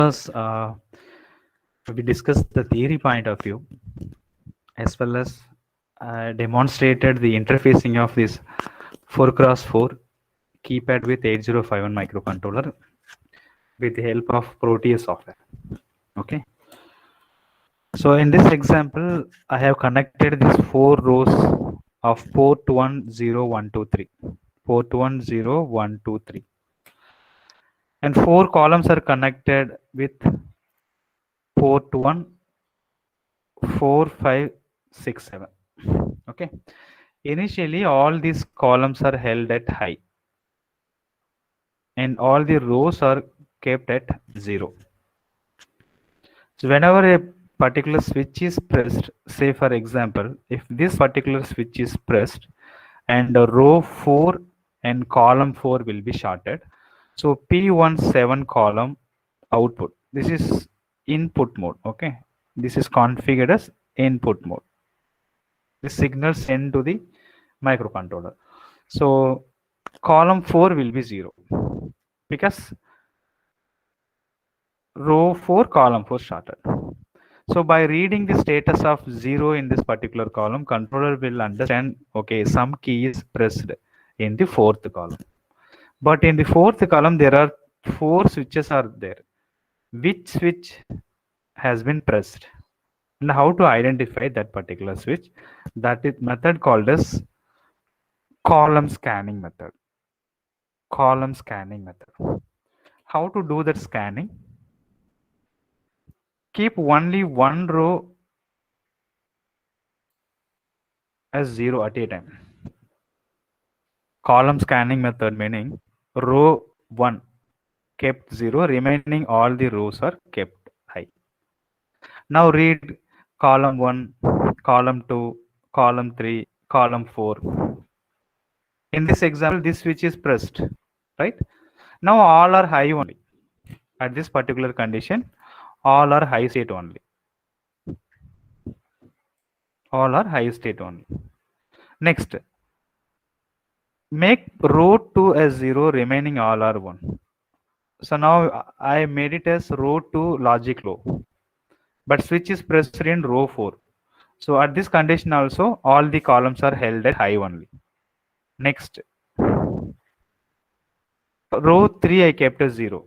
First, we discussed the theory point of view as well as demonstrated the interfacing of this 4x4 keypad with 8051 microcontroller with the help of Proteus software. Okay. So in this example, I have connected these four rows of port 10123, port 10123, and four columns are connected with port 14567. Okay. Initially, all these columns are held at high and all the rows are kept at 0. So whenever a particular switch is pressed, say for example, if this particular switch is pressed and row 4 and column 4 will be shorted. So P17 column output, this is input mode. Okay. This is configured as input mode. The signal sent to the microcontroller. So column 4 will be 0 because row 4 column 4 started. So by reading the status of 0 in this particular column, controller will understand, okay, some key is pressed in the fourth column. But in the fourth column, there are four switches are there. Which switch has been pressed? And how to identify that particular switch? That is method called as column scanning method. Column scanning method. How to do that scanning? Keep only one row as 0 at a time. Column scanning method meaning row 1 kept 0, remaining all the rows are kept high. Now read column 1, column 2, column 3, column 4. In this example, this switch is pressed, right? Now all are high only. At this particular condition, all are high state only. All are high state only. Next, make row 2 as 0, remaining all are 1. So now I made it as row 2 logic low, but switch is pressed in row 4. So at this condition also, all the columns are held at high only. Next, row 3 I kept as 0.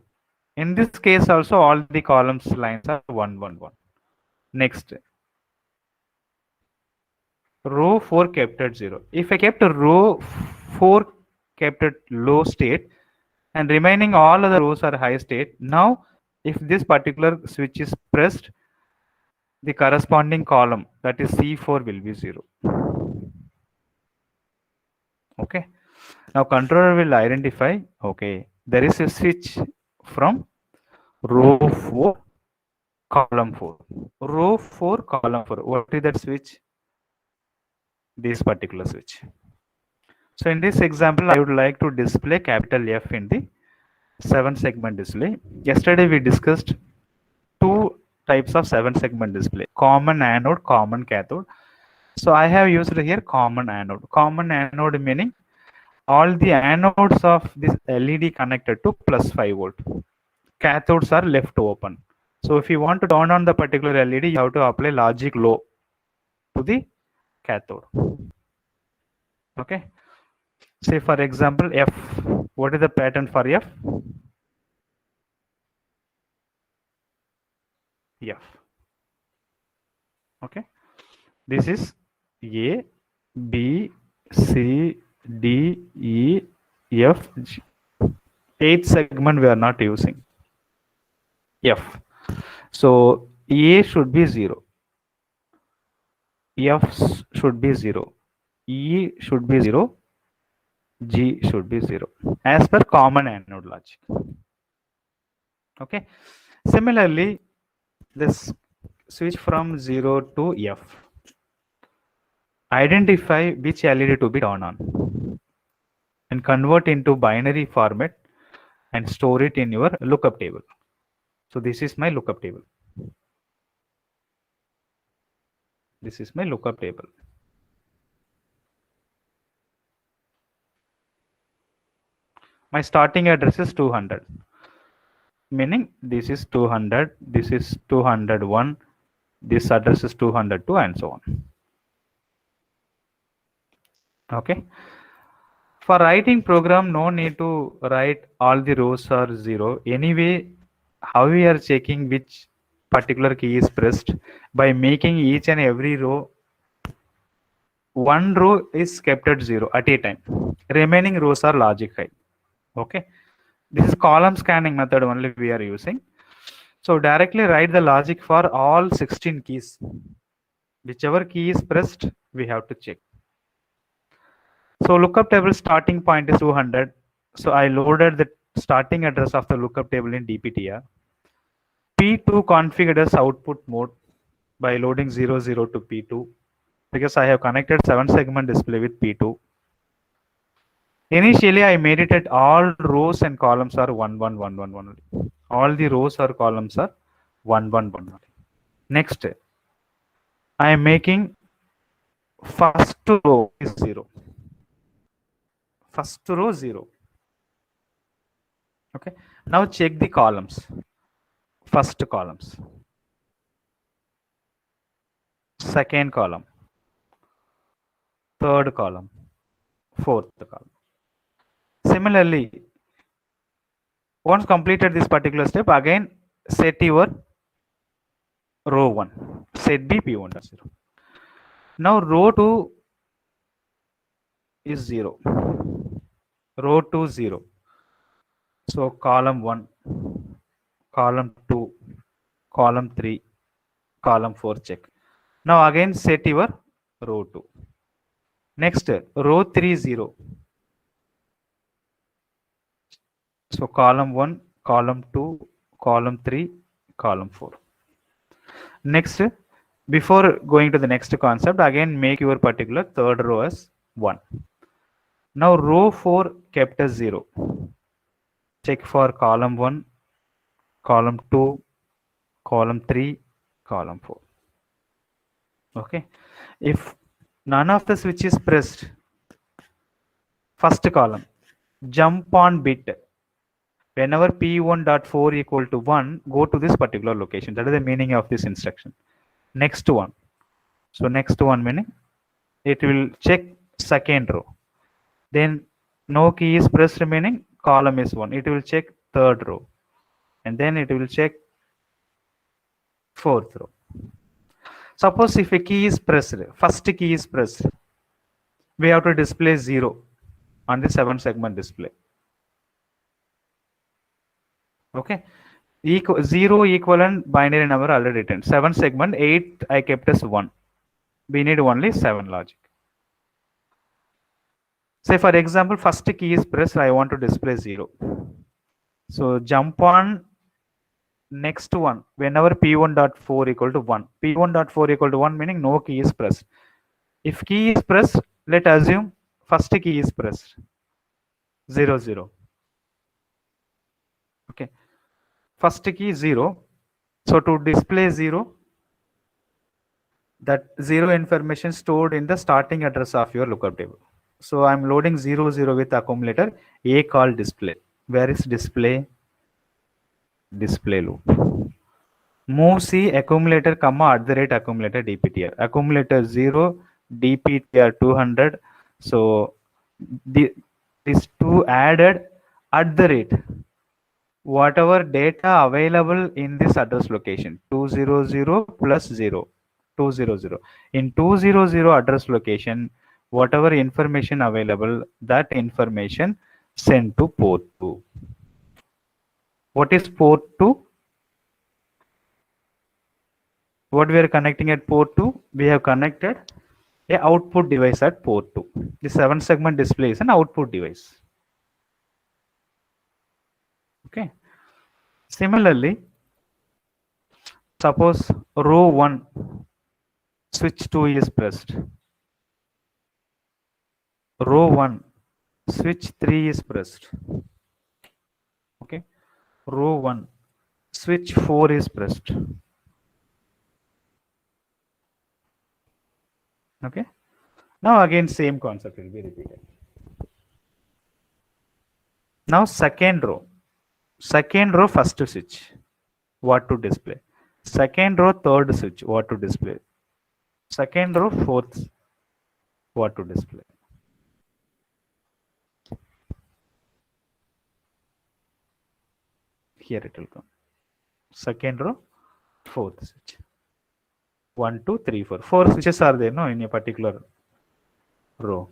In this case also, all the columns lines are 1, 1, 1. Next, row 4 kept at 0. If I kept a row 4 kept at low state and remaining all other rows are high state, now if this particular switch is pressed, the corresponding column, that is C4, will be 0. Okay. Now controller will identify, okay, there is a switch from row 4, column 4. Row 4, column 4. What is that switch? This particular switch. So in this example, I would like to display capital F in the 7-segment display. Yesterday we discussed two types of 7-segment display: common anode, common cathode. So I have used here common anode. Common anode meaning all the anodes of this LED connected to plus 5 volt. Cathodes are left open. So if you want to turn on the particular LED, you have to apply logic low to the cathode. Okay. Say for example, F. What is the pattern for F? F. Okay. This is A, B, C, D, E, F, G. 8th segment we are not using. F. So A should be 0. F should be 0. E should be 0. G should be 0 as per common anode logic. Okay. Similarly, this switch from 0 to F. Identify which LED to be turned on and convert into binary format and store it in your lookup table. So this is my lookup table. This is my lookup table. My starting address is 200. meaning this is 200, this is 201, this address is 202, and so on. Okay. For writing program, no need to write all the rows are 0. Anyway, how we are checking which particular key is pressed? By making each and every row, one row is kept at 0 at a time. Remaining rows are logic high. Okay. This is column scanning method only we are using. So directly write the logic for all 16 keys. Whichever key is pressed, we have to check. So lookup table starting point is 200. So I loaded the starting address of the lookup table in dptr. P2 configured as output mode by loading 00 to P2 because I have connected 7 segment display with P2. Initially, I made it at all rows and columns are 1, 1, 1, 1, 1 only. All the rows or columns are 1, 1, 1 only. Next, I am making first row is 0. First row 0. Okay. Now check the columns. First columns. Second column. Third column. Fourth column. Similarly, once completed this particular step, again set your row 1. Set B P1.0. Now row 2 is 0. Row 2 0. So column 1, column 2, column 3, column 4 check. Now again set your row 2. Next row 3 0. So column 1, column 2, column 3, column 4. Next, before going to the next concept, again make your particular third row as 1. Now row 4 kept as 0. Check for column 1, column 2, column 3, column 4. Okay. If none of the switch is pressed, first column, jump on bit. Whenever P1.4 equal to 1, go to this particular location. That is the meaning of this instruction. Next one. So next one meaning it will check second row. Then no key is pressed remaining, column is 1. It will check third row. And then it will check fourth row. Suppose if a key is pressed, first key is pressed, we have to display 0 on the 7 segment display. Okay. 0 equivalent binary number already written. 7 segment, 8 I kept as 1. We need only 7 logic. Say for example, first key is pressed, I want to display 0. So jump on next one whenever P1.4 equal to 1. P1.4 equal to 1 meaning no key is pressed. If key is pressed, let assume first key is pressed. 0 0. Okay. First key 0. So to display 0, that 0 information stored in the starting address of your lookup table. So I'm loading 0 0 with accumulator A called display. Where is display? Display loop. Move C accumulator comma at the rate accumulator dptr. Accumulator 0, dptr 200. So these two added at the rate whatever data available in this address location 200 plus 0 200. In 200 address location, whatever information available, that information sent to port 2. What is port 2? What we are connecting at port 2? We have connected a output device at port 2. The 7 segment display is an output device. Okay. Similarly, suppose row 1 switch 2 is pressed. Row 1 switch 3 is pressed. Okay. Row 1 switch 4 is pressed. Okay. Now again same concept will be repeated. Now second row Second row, first switch, what to display. Second row, third switch, what to display. Second row, fourth, what to display. Here it will come. Second row, fourth switch. 1, 2, 3, 4. 4 switches are there, no, in a particular row.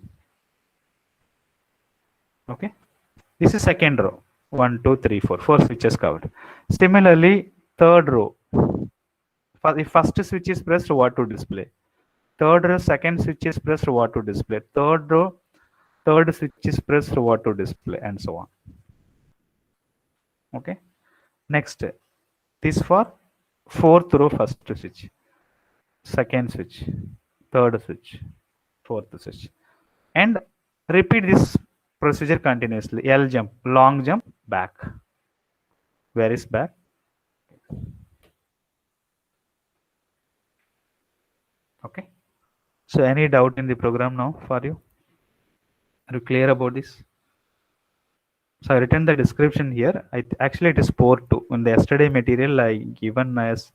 Okay. This is second row. 1, 2, 3, 4. 4 switches covered. Similarly, third row. If first switch is pressed, what to display. Third row, second switch is pressed, what to display. Third row, third switch is pressed, what to display, and so on. Okay. Next, this for fourth row, first switch, second switch, third switch, fourth switch, and repeat this procedure continuously. L jump, long jump, back. Where is back? Okay. So any doubt in the program now for you? Are you clear about this? So I written the description here. Actually it is port 2. In the yesterday material I given as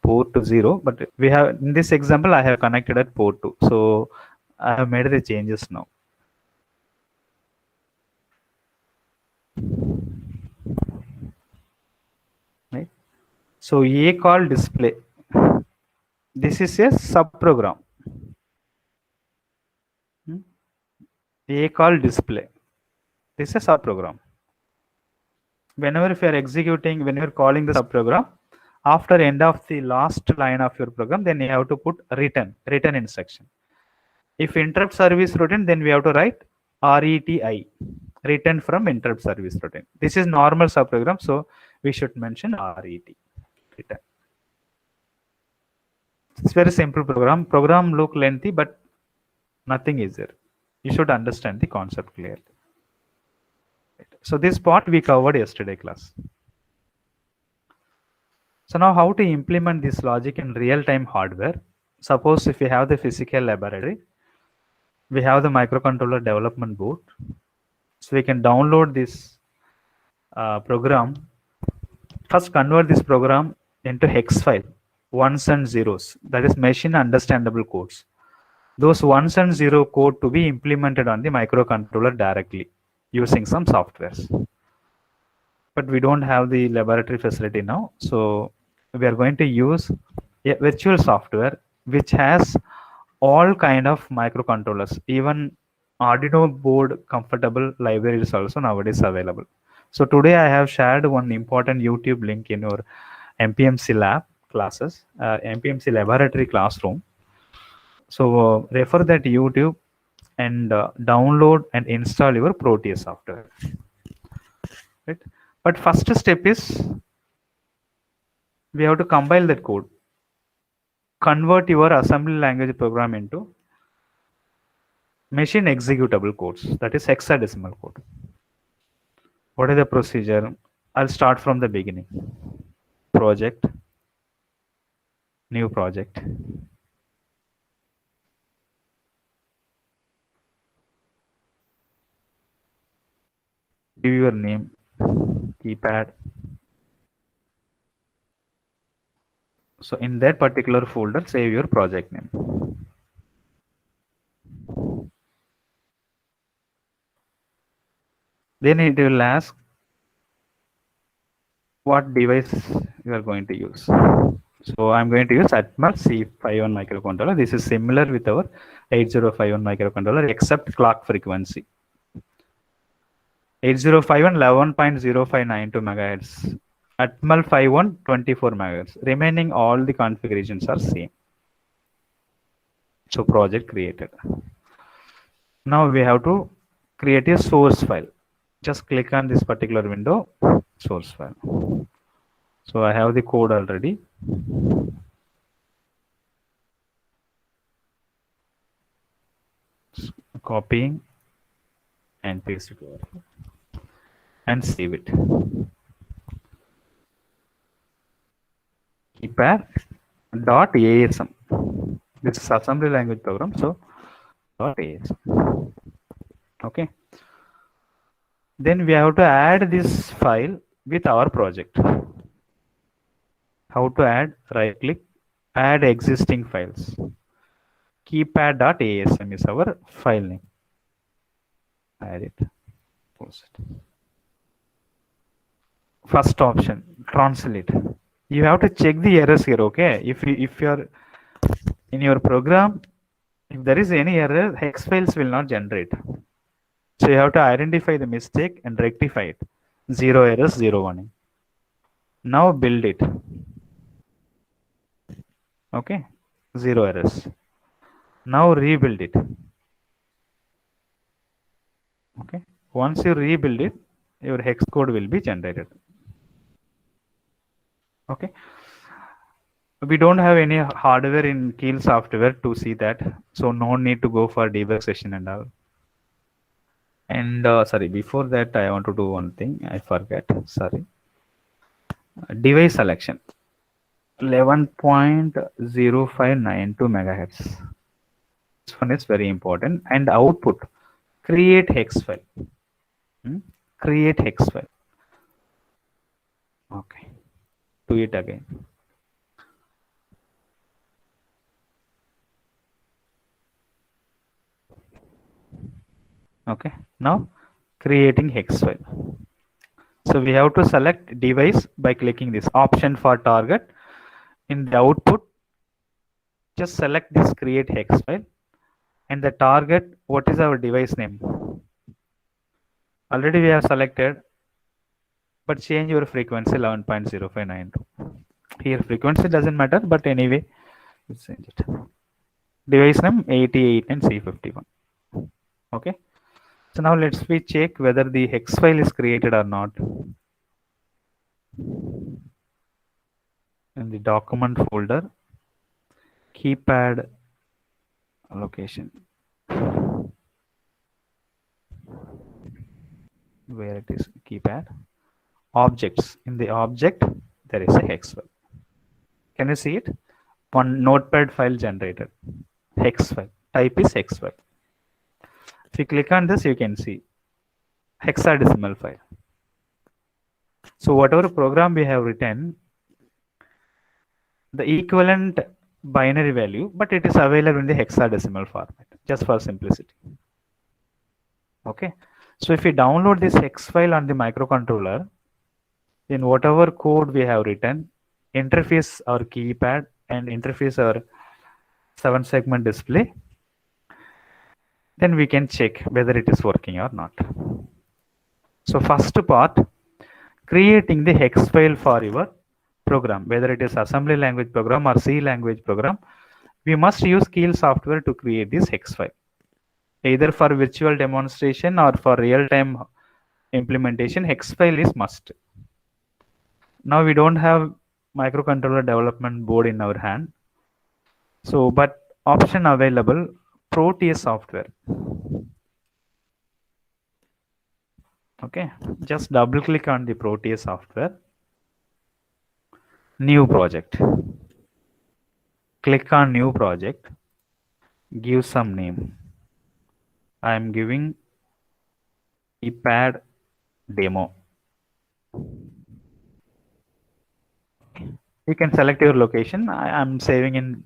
port to 0, but we have in this example I have connected at port 2. So I have made the changes now. Right. So A call display. This is a subprogram. A call display. This is a subprogram. Whenever if you are executing, when you are calling the subprogram, after end of the last line of your program, then you have to put return instruction. If interrupt service routine, then we have to write RETI, return from interrupt service routine. This is normal subprogram, so we should mention RET, return. It's very simple program. Program look lengthy, but nothing is there. You should understand the concept clearly. So this part we covered yesterday class. So now how to implement this logic in real-time hardware? Suppose if you have the physical laboratory, we have the microcontroller development board. So we can download this program. First convert this program into hex file, ones and zeros, that is machine understandable codes. Those ones and zero code to be implemented on the microcontroller directly using some softwares. But we don't have the laboratory facility now, so we are going to use a virtual software which has all kind of microcontrollers. Even Arduino board compatible libraries also nowadays available. So today I have shared one important YouTube link in your MPMC lab classes, MPMC laboratory classroom. So refer that YouTube and download and install your Proteus software. Right? But first step is we have to compile that code. Convert your assembly language program into machine executable codes, that is hexadecimal code. What is the procedure? I'll start from the beginning. Project, new project. Give your name, keypad. So in that particular folder, save your project name. Then it will ask what device you are going to use. So I'm going to use Atmel C51 microcontroller. This is similar with our 8051 microcontroller except clock frequency. 8051 11.0592 megahertz. Atmel 51 24 megahertz. Remaining all the configurations are same. So project created. Now we have to create a source file. Just click on this particular window, source file. So I have the code already. Copying and paste it over and save it. Keypad.asm. This is assembly language program, so .asm. Okay. Then we have to add this file with our project. How to add? Right click, add existing files. Keypad.asm is our file name. Add it. Post it. First option, translate. You have to check the errors here. Okay, if you're in your program, if there is any error, hex files will not generate. So you have to identify the mistake and rectify it. Zero errors, zero warning. Now build it. Okay, zero errors. Now rebuild it. Okay, once you rebuild it, your hex code will be generated. Okay, we don't have any hardware in Keel software to see that, so no need to go for debug session and all. And sorry, before that I want to do one thing, I forget. Sorry. Device selection 11.0592 megahertz. This one is very important. And output, create hex file. Create hex file. Okay, do it again. Okay, now creating hex file. So we have to select device by clicking this option for target. In the output, just select this create hex file, and the target, what is our device name? Already we have selected, but change your frequency 11.0592. Here frequency doesn't matter, but anyway, let's change it. Device name 88 and C51. Okay. So now let's we check whether the hex file is created or not. In the document folder, keypad location, where it is keypad objects. In the object, there is a hex file. Can you see it? One notepad file generated. Hex file. Type is hex file. If you click on this, you can see hexadecimal file. So whatever program we have written, the equivalent binary value, but it is available in the hexadecimal format, just for simplicity. Okay. So if we download this hex file on the microcontroller, in whatever code we have written, interface our keypad and interface our 7-segment display, then we can check whether it is working or not. So first part, creating the hex file for your program, whether it is assembly language program or C language program, we must use Keel software to create this hex file, either for virtual demonstration or for real-time implementation. Hex file is must. Now we don't have microcontroller development board in our hand, so but option available, Proteus software. Okay, just double click on the Proteus software, new project, click on new project, give some name. I am giving keypad demo. You can select your location. I am saving in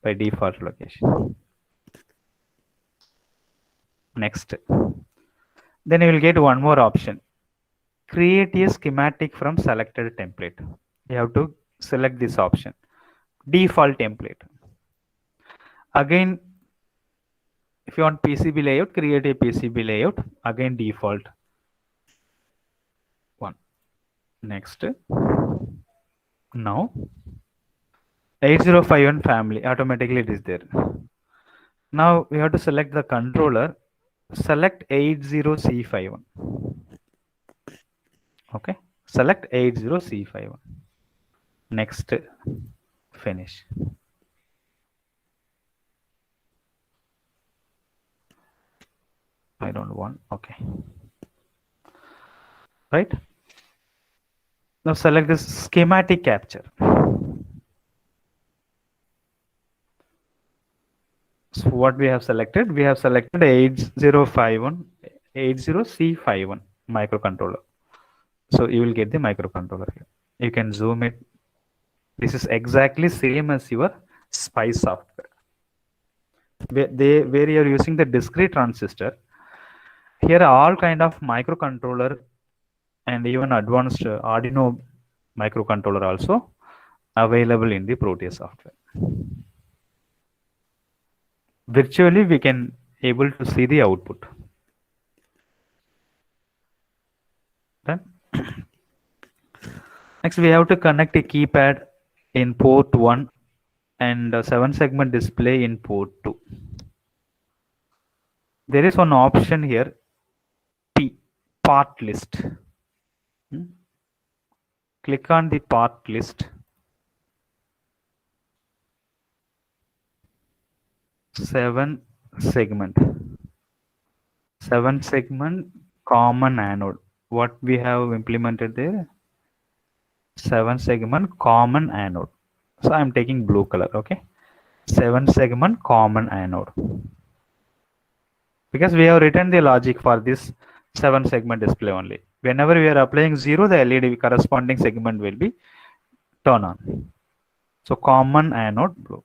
by default location. Next, then you will get one more option, create a schematic from selected template. You have to select this option, default template. Again, if you want PCB layout, create a PCB layout, again default one. Next, now 8051 family, automatically it is there. Now we have to select the controller, select 80C51. Okay, select 80C51. Next, finish. I don't want. Okay, right. Now select this schematic capture. So what we have selected? We have selected 8051, 80C51 microcontroller. So you will get the microcontroller here. You can zoom it. This is exactly same as your SPICE software. Where you are using the discrete transistor. Here all kind of microcontroller and even advanced Arduino microcontroller also available in the Proteus software. Virtually we can able to see the output. Done. Next we have to connect a keypad in port 1 and a 7 segment display in port 2. There is one option here, P, part list. Click on the part list. 7 segment common anode. What we have implemented there? 7 segment common anode. So I am taking blue color. Okay, 7 segment common anode, because we have written the logic for this 7 segment display only. Whenever we are applying 0, the LED corresponding segment will be turn on. So common anode blue.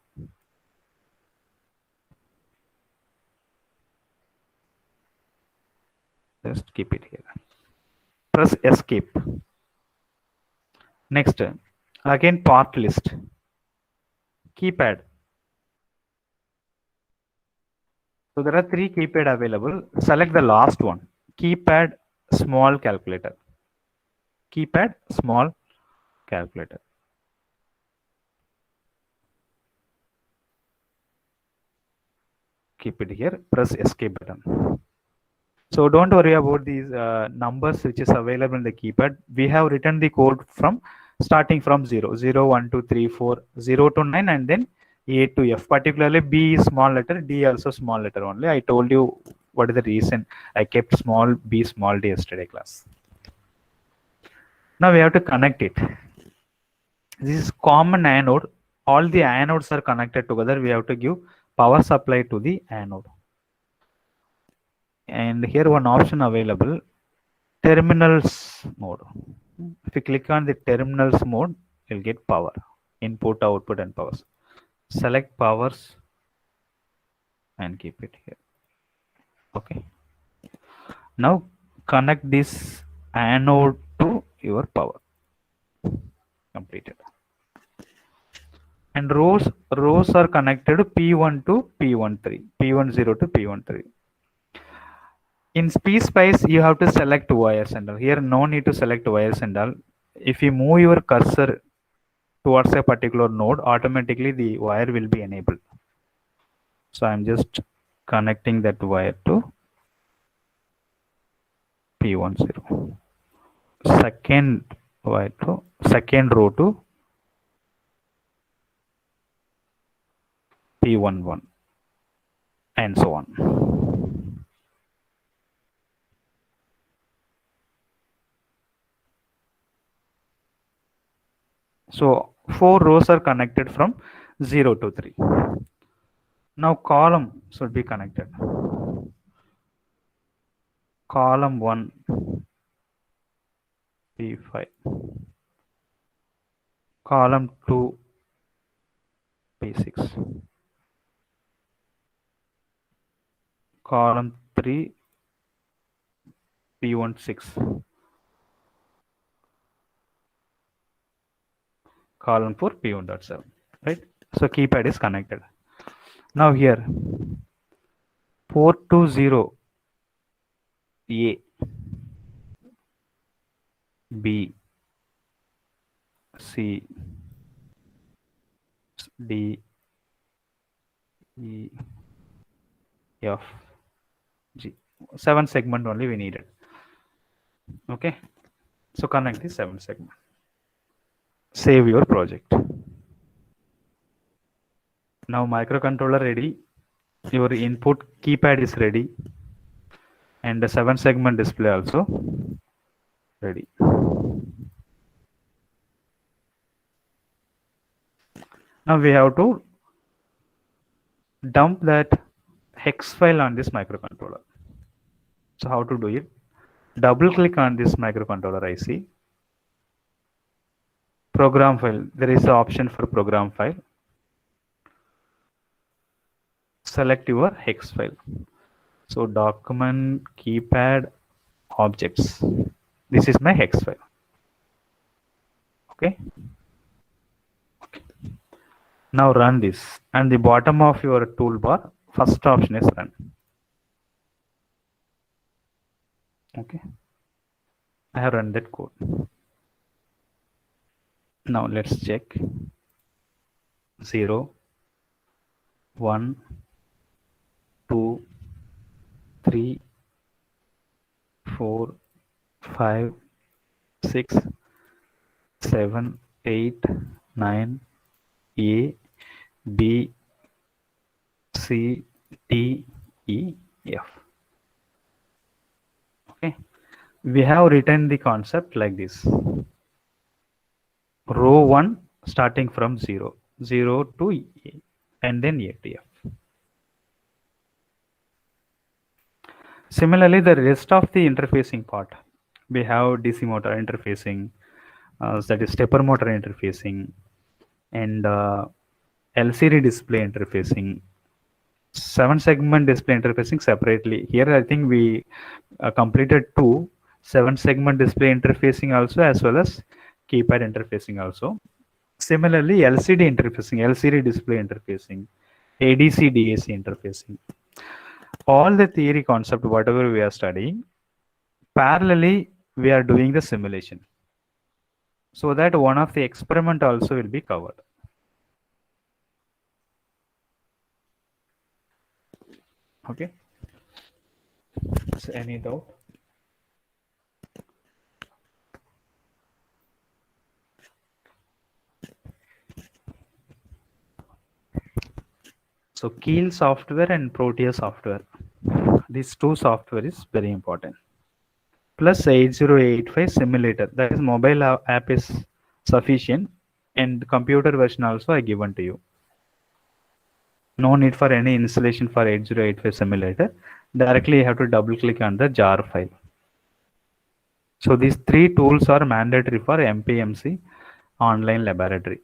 Just keep it here. Press escape. Next, again part list. Keypad. So there are 3 keypad available. Select the last one. Keypad small calculator. Keypad small calculator. Keep it here. Press escape button. So don't worry about these numbers which is available in the keypad. We have written the code from starting from 0, 0, 1, 2, 3, 4, 0 to 9, and then A to F. Particularly B is small letter, D also small letter only. I told you what is the reason I kept small b, small d yesterday class. Now we have to connect it. This is common anode. All the anodes are connected together. We have to give power supply to the anode. And here one option available, terminals mode. If you click on the terminals mode, you'll get power, input, output, and powers. Select powers and keep it here. Okay. Now connect this anode to your power. Completed. And rows are connected P1 to P13, P10 to P13. In SPICE, you have to select wires and all. Here, no need to select wires and all. If you move your cursor towards a particular node, automatically the wire will be enabled. So I'm just connecting that wire to P10. Second wire to second row to P11, and so on. So 4 rows are connected from 0 to 3. Now column should be connected. Column 1 P5, column 2 P6, column 3 P16, column 4 P1.7, right? So keypad is connected. Now here port to 0, A, B, C, D, E, F, G. 7 segment only we needed. Okay, so connect the 7 segment. Save your project. Now microcontroller ready. Your input keypad is ready, and the 7 segment display also ready. Now we have to dump that hex file on this microcontroller. So how to do it? Double click on this microcontroller IC Program file. There is an option for program file. Select your hex file. So document keypad objects. This is my hex file. Okay. Now run this, and the bottom of your toolbar, first option is run. Okay. I have run that code. Now let's check. 0, 1, 2, 3, 4, 5, 6, 7, 8, 9, A, B, C, D, E, F. Okay. We have written the concept like this. Row 1 starting from 0, 0 to A, and then A to F. Similarly, the rest of the interfacing part, we have DC motor interfacing, that is stepper motor interfacing, and LCD display interfacing, 7-segment display interfacing separately. Here I think we completed 2 7-segment display interfacing also, as well as keypad interfacing also. Similarly, LCD interfacing, LCD display interfacing, ADC DAC interfacing. All the theory concept, whatever we are studying, parallelly we are doing the simulation, so that one of the experiment also will be covered. Okay. So any doubt? So Keel software and Protea software, these two software is very important. Plus 8085 simulator, that is mobile app is sufficient, and computer version also I given to you. No need for any installation for 8085 simulator. Directly you have to double click on the jar file. So these 3 tools are mandatory for MPMC online laboratory.